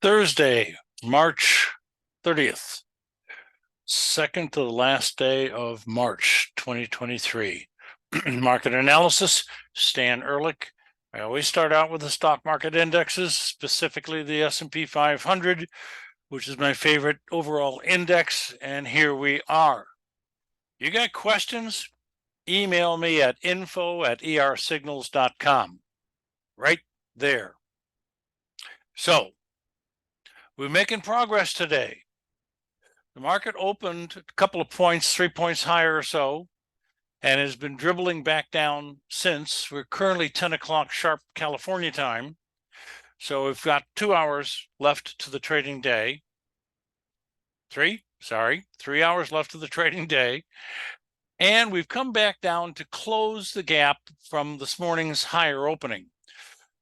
Thursday, March 30th, second to the last day of March 2023. Market analysis, Stan Ehrlich. I always start out with the stock market indexes, specifically the S&P 500, which is my favorite overall index, and here we are. You got questions? Email me at info@ersignals.com. Right there. So, we're making progress today. The market opened a couple of points, 3 points higher or so, and has been dribbling back down since. We're currently 10 o'clock sharp California time. So we've got 2 hours left to the trading day. 3 hours left to the trading day. And we've come back down to close the gap from this morning's higher opening.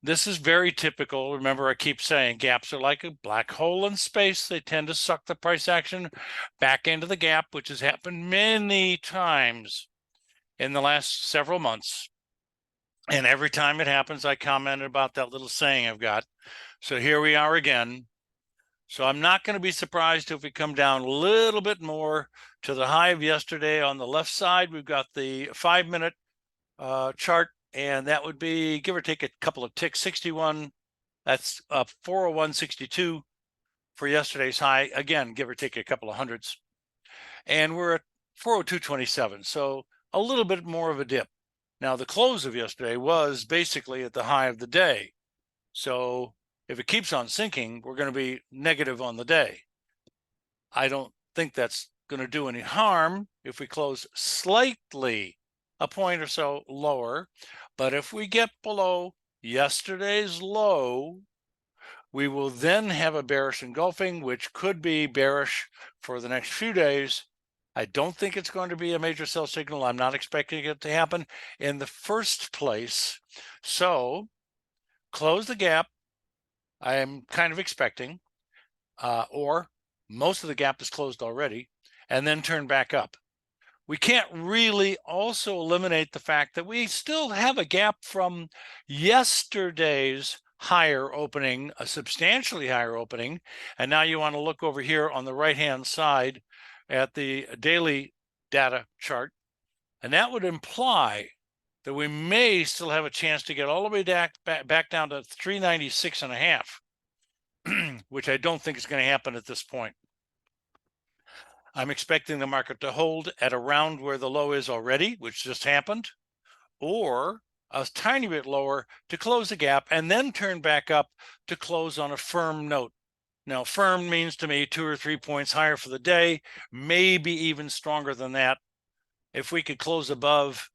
This is very typical. Remember, I keep saying gaps are like a black hole in space. They tend to suck the price action back into the gap, which has happened many times in the last several months. And every time it happens, I commented about that little saying I've got. So here we are again. So I'm not going to be surprised if we come down a little bit more to the high of yesterday. On the left side, we've got the 5-minute chart, and that would be, give or take a couple of ticks, 61. That's 401.62 for yesterday's high. Again, give or take a couple of hundreds. And we're at 402.27, so a little bit more of a dip. Now, the close of yesterday was basically at the high of the day. So if it keeps on sinking, we're going to be negative on the day. I don't think that's going to do any harm if we close slightly a point or so lower. But if we get below yesterday's low, we will then have a bearish engulfing, which could be bearish for the next few days. I don't think it's going to be a major sell signal. I'm not expecting it to happen in the first place. So close the gap. I am kind of expecting, or most of the gap is closed already, and then turn back up. We can't really also eliminate the fact that we still have a gap from yesterday's higher opening, a substantially higher opening. And now you want to look over here on the right-hand side at the daily data chart. And that would imply that we may still have a chance to get all the way back down to 396.5, which I don't think is going to happen at this point. I'm expecting the market to hold at around where the low is already, which just happened, or a tiny bit lower to close the gap and then turn back up to close on a firm note. Now, firm means to me 2 or 3 points higher for the day, maybe even stronger than that. If we could close above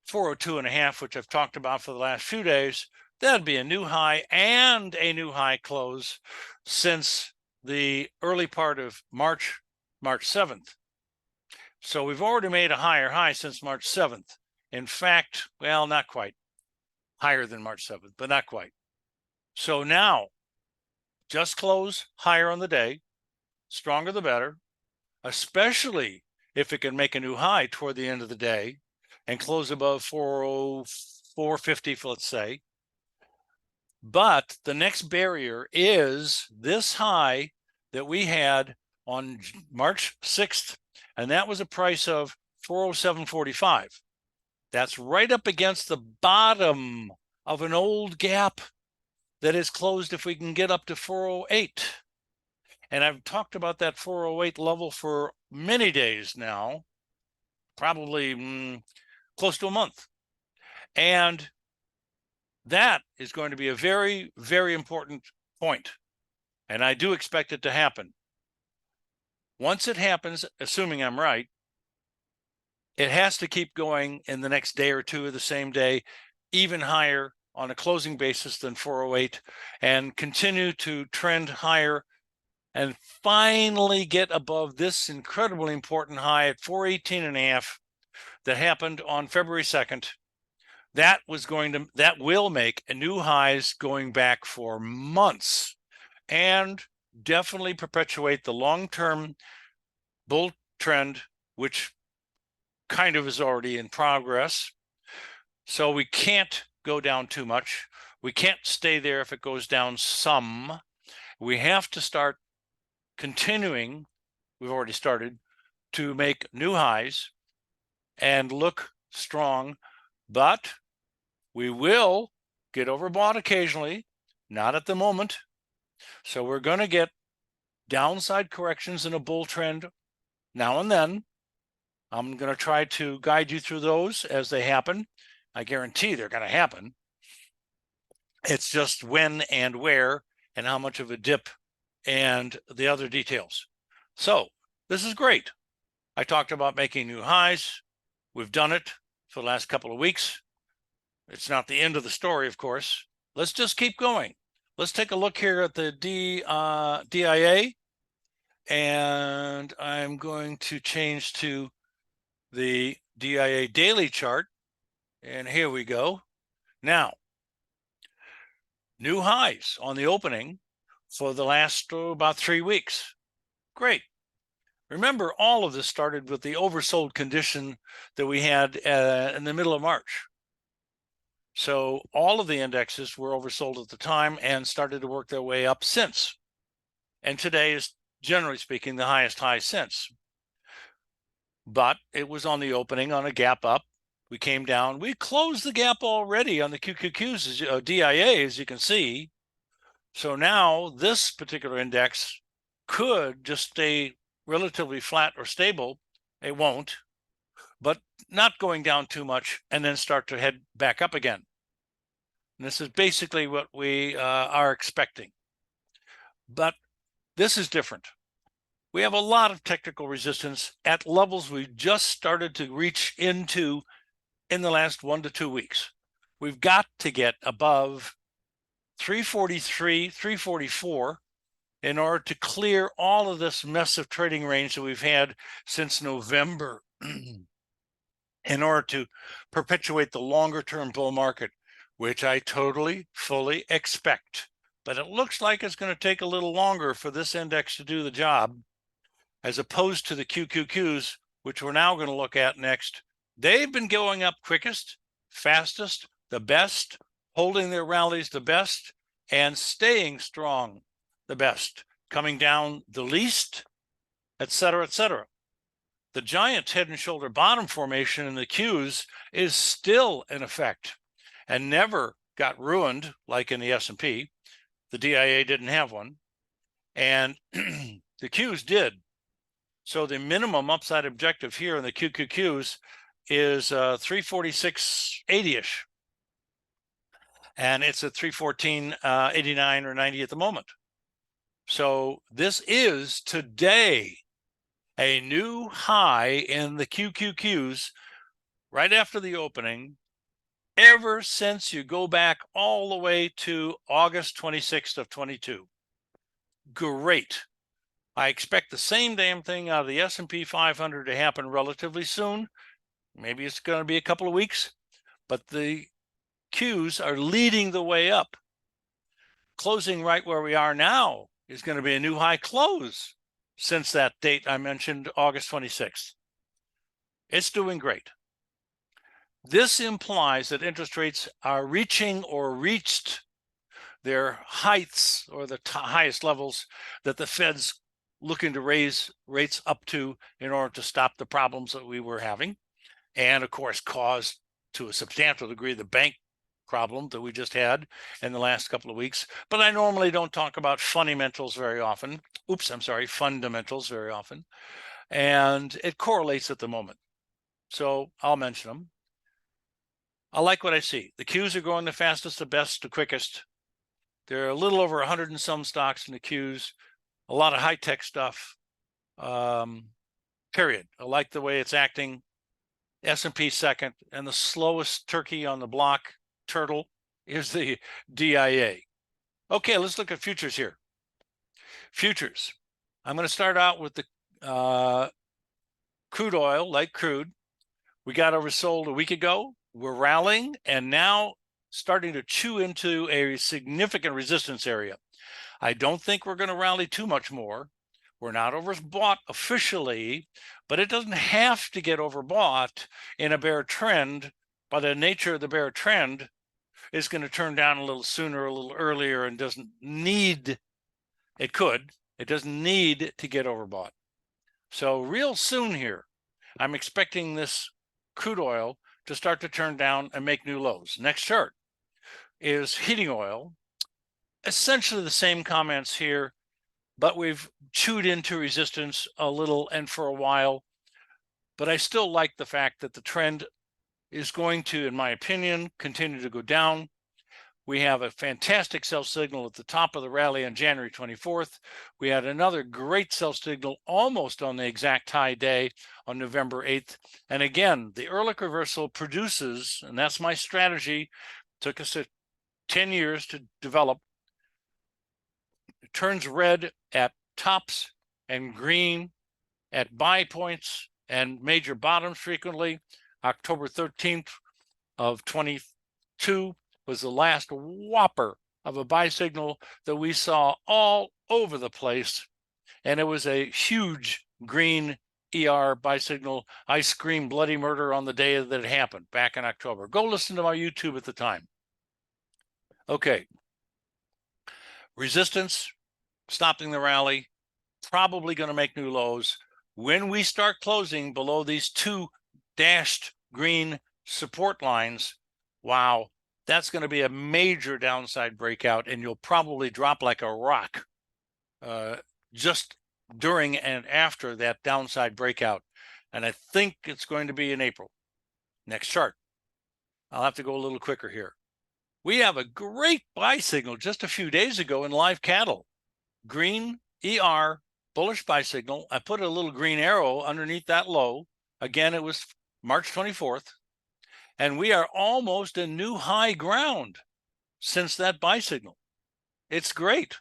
402.5, which I've talked about for the last few days, that'd be a new high and a new high close since the early part of March 7th. So we've already made a higher high since March 7th. In fact, well, not quite. Higher than March 7th, but not quite. So now, just close higher on the day. Stronger the better, especially if it can make a new high toward the end of the day and close above 404.50, let's say. But the next barrier is this high that we had on March 6th, and that was a price of 407.45. That's right up against the bottom of an old gap that is closed if we can get up to 408. And I've talked about that 408 level for many days now, probably close to a month. And that is going to be a very, very important point. And I do expect it to happen. Once it happens, assuming I'm right, it has to keep going in the next day or two of the same day, even higher on a closing basis than 408, and continue to trend higher and finally get above this incredibly important high at 418.5 that happened on February 2nd. That will make a new highs going back for months and definitely perpetuate the long-term bull trend, which kind of is already in progress. So we can't go down too much. We can't stay there if it goes down some. We have to start continuing, we've already started, to make new highs and look strong, but we will get overbought occasionally, not at the moment. So we're going to get downside corrections in a bull trend now and then. I'm going to try to guide you through those as they happen. I guarantee they're going to happen. It's just when and where and how much of a dip and the other details. So this is great. I talked about making new highs. We've done it for the last couple of weeks. It's not the end of the story, of course. Let's just keep going. Let's take a look here at the DIA. And I'm going to change to the DIA daily chart. And here we go. Now, new highs on the opening for the last about 3 weeks. Great. Remember, all of this started with the oversold condition that we had in the middle of March. So all of the indexes were oversold at the time and started to work their way up since. And today is, generally speaking, the highest high since. But it was on the opening on a gap up. We came down. We closed the gap already on the QQQs, DIA, as you can see. So now this particular index could just stay relatively flat or stable. It won't, but not going down too much and then start to head back up again. And this is basically what we are expecting. But this is different. We have a lot of technical resistance at levels we just started to reach into in the last 1 to 2 weeks. We've got to get above 343, 344 in order to clear all of this mess of trading range that we've had since November in order to perpetuate the longer term bull market, which I totally, fully expect. But it looks like it's going to take a little longer for this index to do the job, as opposed to the QQQs, which we're now going to look at next. They've been going up quickest, fastest, the best, holding their rallies the best, and staying strong the best, coming down the least, et cetera, et cetera. The giant head and shoulder bottom formation in the Qs is still in effect and never got ruined like in the S&P. The DIA didn't have one, and the Qs did. So the minimum upside objective here in the QQQs is 346.80-ish. And it's at 314.89 or 90 at the moment. So this is today a new high in the QQQs right after the opening, ever since you go back all the way to August 26th of 22. Great. I expect the same damn thing out of the S&P 500 to happen relatively soon. Maybe it's going to be a couple of weeks, but the Qs are leading the way up. Closing right where we are now is going to be a new high close since that date I mentioned, August 26th. It's doing great. This implies that interest rates are reaching or reached their heights or the highest levels that the Fed's looking to raise rates up to in order to stop the problems that we were having, and of course cause to a substantial degree the bank problem that we just had in the last couple of weeks. But I normally don't talk about fundamentals very often. Fundamentals very often. And it correlates at the moment. So I'll mention them. I like what I see. The Qs are going the fastest, the best, the quickest. There are a little over 100 and some stocks in the Qs, a lot of high-tech stuff, period. I like the way it's acting. S&P second, and the slowest turkey on the block, turtle, is the DIA. Okay, let's look at futures here. Futures. I'm going to start out with the crude oil, light crude. We got oversold a week ago. We're rallying and now starting to chew into a significant resistance area. I don't think we're going to rally too much more. We're not overbought officially, but it doesn't have to get overbought in a bear trend. By the nature of the bear trend, it's going to turn down a little sooner, a little earlier, and doesn't need It could. It doesn't need to get overbought. So real soon here, I'm expecting this crude oil to start to turn down and make new lows. Next chart is heating oil. Essentially the same comments here, but we've chewed into resistance a little and for a while. But I still like the fact that the trend is going to, in my opinion, continue to go down. We have a fantastic sell signal at the top of the rally on January 24th. We had another great sell signal almost on the exact high day on November 8th. And again, the Ehrlich reversal produces, and that's my strategy, took us 10 years to develop. It turns red at tops and green at buy points and major bottoms frequently. October 13th of 22 was the last whopper of a buy signal that we saw all over the place. And it was a huge green ER buy signal. I screamed bloody murder on the day that it happened back in October. Go listen to my YouTube at the time. Okay. Resistance, stopping the rally, probably going to make new lows. When we start closing below these two dashed green support lines, wow, that's going to be a major downside breakout, and you'll probably drop like a rock just during and after that downside breakout. And I think it's going to be in April. Next chart. I'll have to go a little quicker here. We have a great buy signal just a few days ago in live cattle. Green ER bullish buy signal. I put a little green arrow underneath that low. Again, it was March 24th. And we are almost in new high ground since that buy signal. It's great.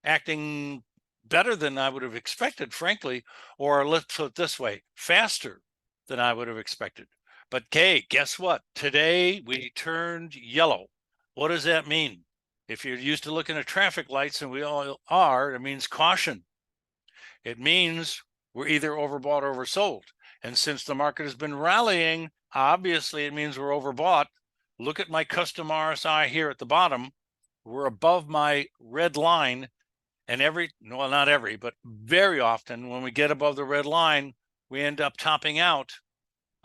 Acting better than I would have expected, frankly, or let's put it this way, faster than I would have expected. But hey, guess what? Today we turned yellow. What does that mean? If you're used to looking at traffic lights, and we all are, it means caution. It means we're either overbought or oversold. And since the market has been rallying, obviously it means we're overbought. Look at my custom RSI here at the bottom. We're above my red line. And well, not every, but very often when we get above the red line, we end up topping out.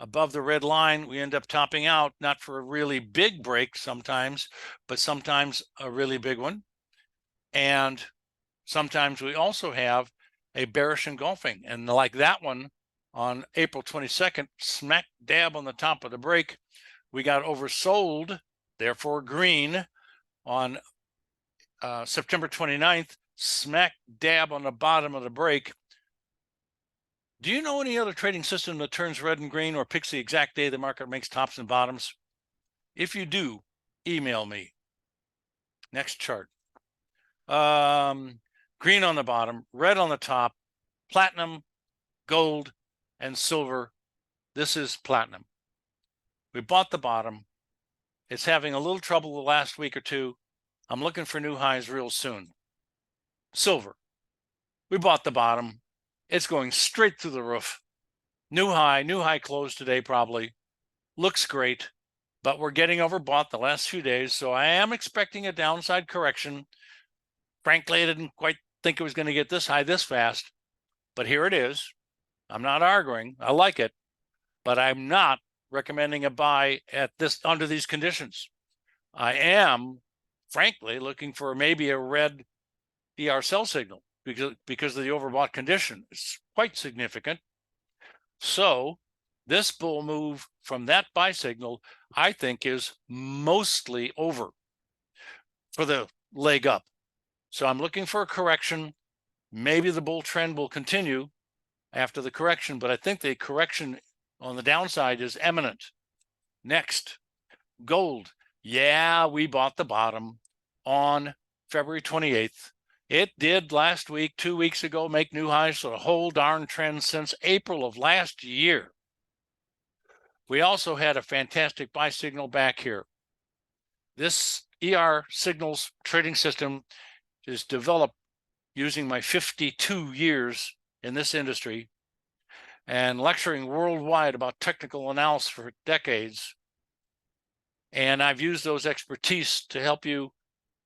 Above the red line, we end up topping out, not for a really big break sometimes, but sometimes a really big one. And sometimes we also have a bearish engulfing. And like that one on April 22nd, smack dab on the top of the break, we got oversold, therefore green, on September 29th, smack dab on the bottom of the break. Do you know any other trading system that turns red and green or picks the exact day the market makes tops and bottoms? If you do, email me. Next chart. Green on the bottom, red on the top, platinum, gold, and silver. This is platinum. We bought the bottom. It's having a little trouble the last week or two. I'm looking for new highs real soon. Silver. We bought the bottom. It's going straight through the roof. New high close today probably. Looks great, but we're getting overbought the last few days, so I am expecting a downside correction. Frankly, I didn't quite think it was going to get this high this fast, but here it is. I'm not arguing. I like it, but I'm not recommending a buy at this under these conditions. I am, frankly, looking for maybe a red ER sell signal because of the overbought condition. It's quite significant. So this bull move from that buy signal, I think, is mostly over for the leg up. So I'm looking for a correction. Maybe the bull trend will continue after the correction, but I think the correction on the downside is imminent. Next, gold. Yeah, we bought the bottom on February 28th. It did last week, 2 weeks ago, make new highs for the whole darn trend since April of last year. We also had a fantastic buy signal back here. This ER signals trading system is developed using my 52 years in this industry and lecturing worldwide about technical analysis for decades. And I've used those expertise to help you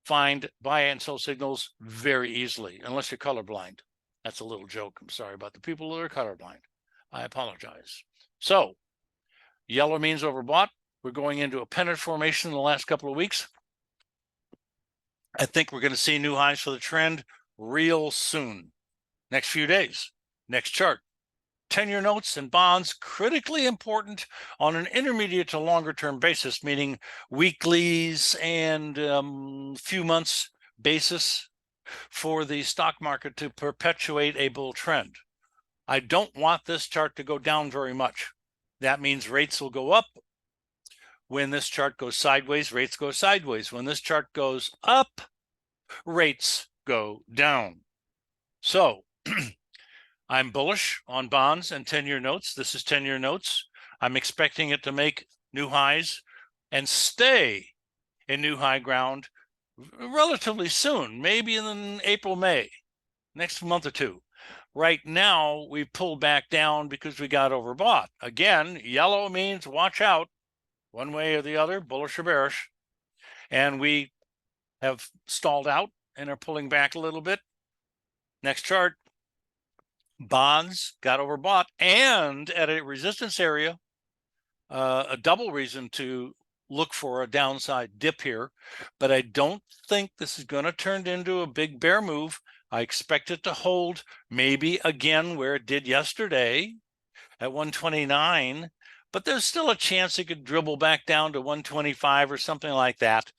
find buy and sell signals very easily, unless you're colorblind. That's a little joke. I'm sorry about the people that are colorblind. I apologize. So yellow means overbought. We're going into a pennant formation in the last couple of weeks. I think we're going to see new highs for the trend real soon. Next few days. Next chart. 10-year notes and bonds, critically important on an intermediate to longer term basis, meaning weeklies and few months basis for the stock market to perpetuate a bull trend. I don't want this chart to go down very much. That means rates will go up. When this chart goes sideways, rates go sideways. When this chart goes up, rates go down. So I'm bullish on bonds and 10-year notes. This is 10-year notes. I'm expecting it to make new highs and stay in new high ground relatively soon, maybe in April, May, next month or two. Right now, we pulled back down because we got overbought. Again, yellow means watch out, one way or the other, bullish or bearish. And we have stalled out and are pulling back a little bit. Next chart. Bonds got overbought and at a resistance area, a double reason to look for a downside dip here, but I don't think this is going to turn into a big bear move. I expect it to hold maybe again where it did yesterday at 129, but there's still a chance it could dribble back down to 125 or something like that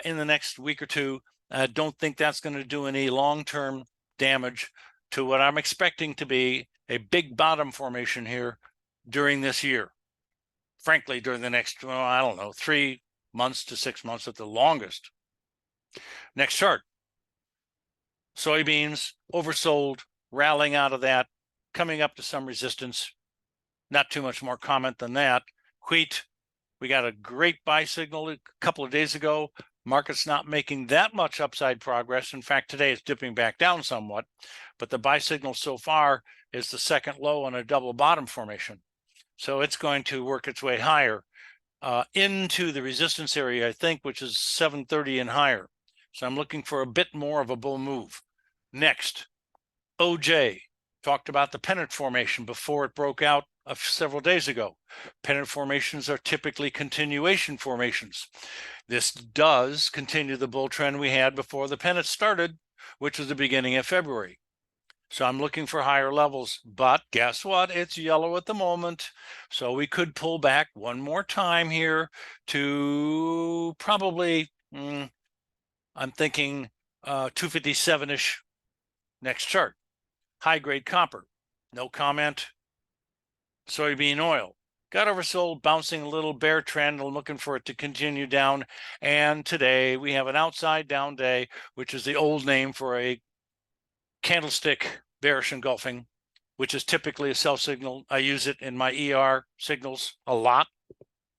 in the next week or two. I don't think that's going to do any long-term damage to what I'm expecting to be a big bottom formation here during this year. Frankly, during the next, well, I don't know, 3 months to 6 months at the longest. Next chart. Soybeans oversold, rallying out of that, coming up to some resistance. Not too much more comment than that. Wheat, we got a great buy signal a couple of days ago. Market's not making that much upside progress. In fact, today it's dipping back down somewhat, but the buy signal so far is the second low on a double bottom formation. So it's going to work its way higher into the resistance area, I think, which is 730 and higher. So I'm looking for a bit more of a bull move. Next, OJ talked about the pennant formation before it broke out several days ago. Pennant formations are typically continuation formations. This does continue the bull trend we had before the pennant started, which was the beginning of February. So I'm looking for higher levels, but guess what? It's yellow at the moment. So we could pull back one more time here to probably, I'm thinking 257-ish. Next chart. High-grade copper, no comment. Soybean oil, got oversold, bouncing a little bear trend. I'm looking for it to continue down. And today we have an outside down day, which is the old name for a candlestick bearish engulfing, which is typically a sell signal. I use it in my ER signals a lot,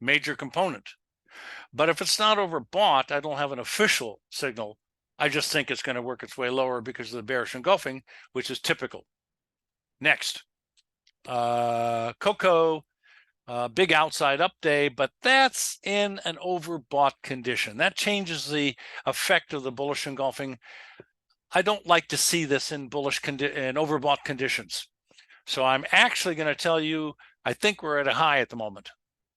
major component. But if it's not overbought, I don't have an official signal. I just think it's going to work its way lower because of the bearish engulfing, which is typical. Next, cocoa, big outside up day, but that's in an overbought condition. That changes the effect of the bullish engulfing. I don't like to see this in bullish and overbought conditions. So I'm actually going to tell you, I think we're at a high at the moment.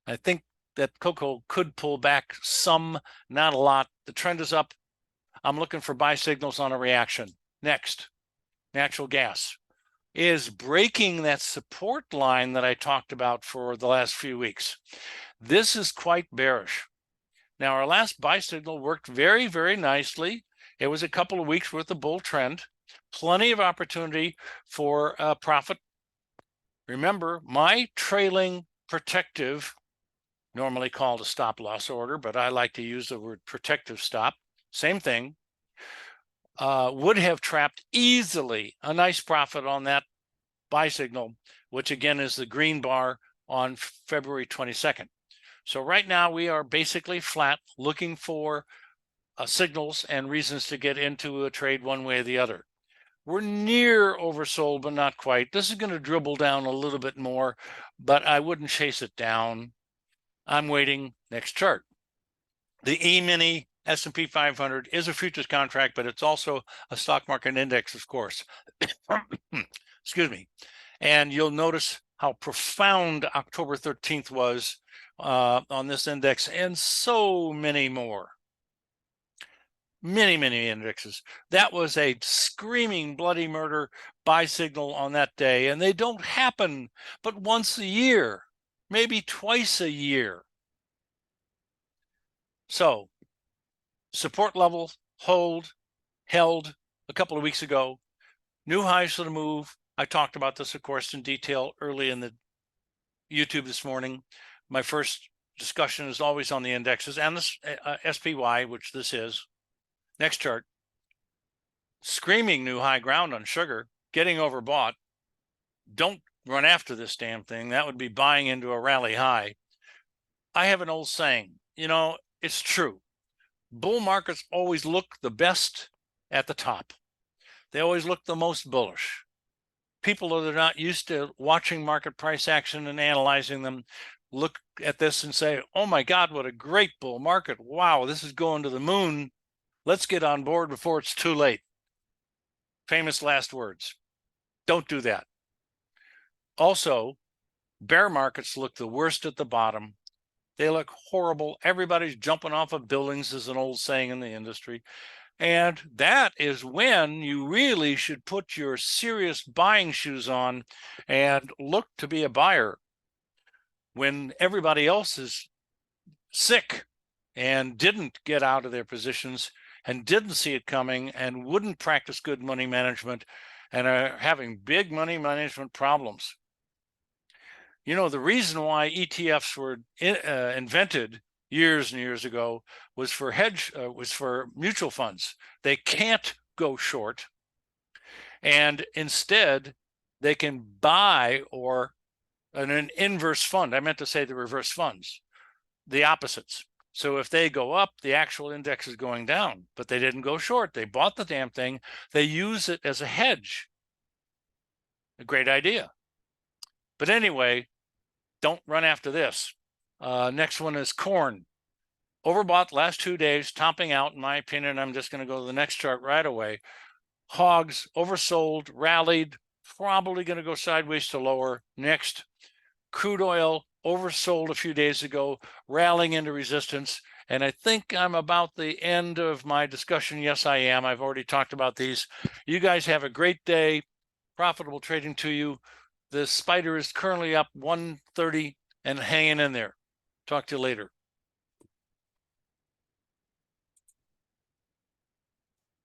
I think that cocoa could pull back some, not a lot. The trend is up. I'm looking for buy signals on a reaction. Next, natural gas is breaking that support line that I talked about for the last few weeks. This is quite bearish. Now, our last buy signal worked very, very nicely. It was a couple of weeks worth of bull trend, plenty of opportunity for profit. Remember, my trailing protective, normally called a stop loss order, but I like to use the word protective stop, same thing, would have trapped easily a nice profit on that buy signal, which again is the green bar on February 22nd. So right now we are basically flat, looking for signals and reasons to get into a trade one way or the other. We're near oversold, but not quite. This is going to dribble down a little bit more, but I wouldn't chase it down. I'm waiting. Next chart. The E-mini S&P 500 is a futures contract, but it's also a stock market index, of course. Excuse me. And you'll notice how profound October 13th was on this index, and so many more. Many indexes. That was a screaming bloody murder buy signal on that day, and they don't happen but once a year, maybe twice a year. So support level held a couple of weeks ago. New highs for the move. I talked about this, of course, in detail early in the YouTube this morning. My first discussion is always on the indexes and the SPY, which this is. Next chart. Screaming new high ground on sugar, getting overbought. Don't run after this damn thing. That would be buying into a rally high. I have an old saying, it's true. Bull markets always look the best at the top. They always look the most bullish. People that are not used to watching market price action and analyzing them look at this and say, oh my God, what a great bull market. Wow, this is going to the moon. Let's get on board before it's too late. Famous last words. Don't do that. Also, bear markets look the worst at the bottom. They look horrible. Everybody's jumping off of buildings, is an old saying in the industry. And that is when you really should put your serious buying shoes on and look to be a buyer. When everybody else is sick and didn't get out of their positions and didn't see it coming and wouldn't practice good money management and are having big money management problems. The reason why ETFs were invented years and years ago was for mutual funds. They can't go short, and instead they can buy or an inverse fund. I meant to say the reverse funds, the opposites. So if they go up, the actual index is going down, but they didn't go short. They bought the damn thing. They use it as a hedge. A great idea. But anyway, don't run after this. Next one is corn. Overbought last 2 days, topping out, in my opinion. I'm just going to go to the next chart right away. Hogs, oversold, rallied, probably going to go sideways to lower. Next, crude oil, oversold a few days ago, rallying into resistance. And I think I'm about the end of my discussion. Yes, I am. I've already talked about these. You guys have a great day. Profitable trading to you. The spider is currently up 130 and hanging in there. Talk to you later.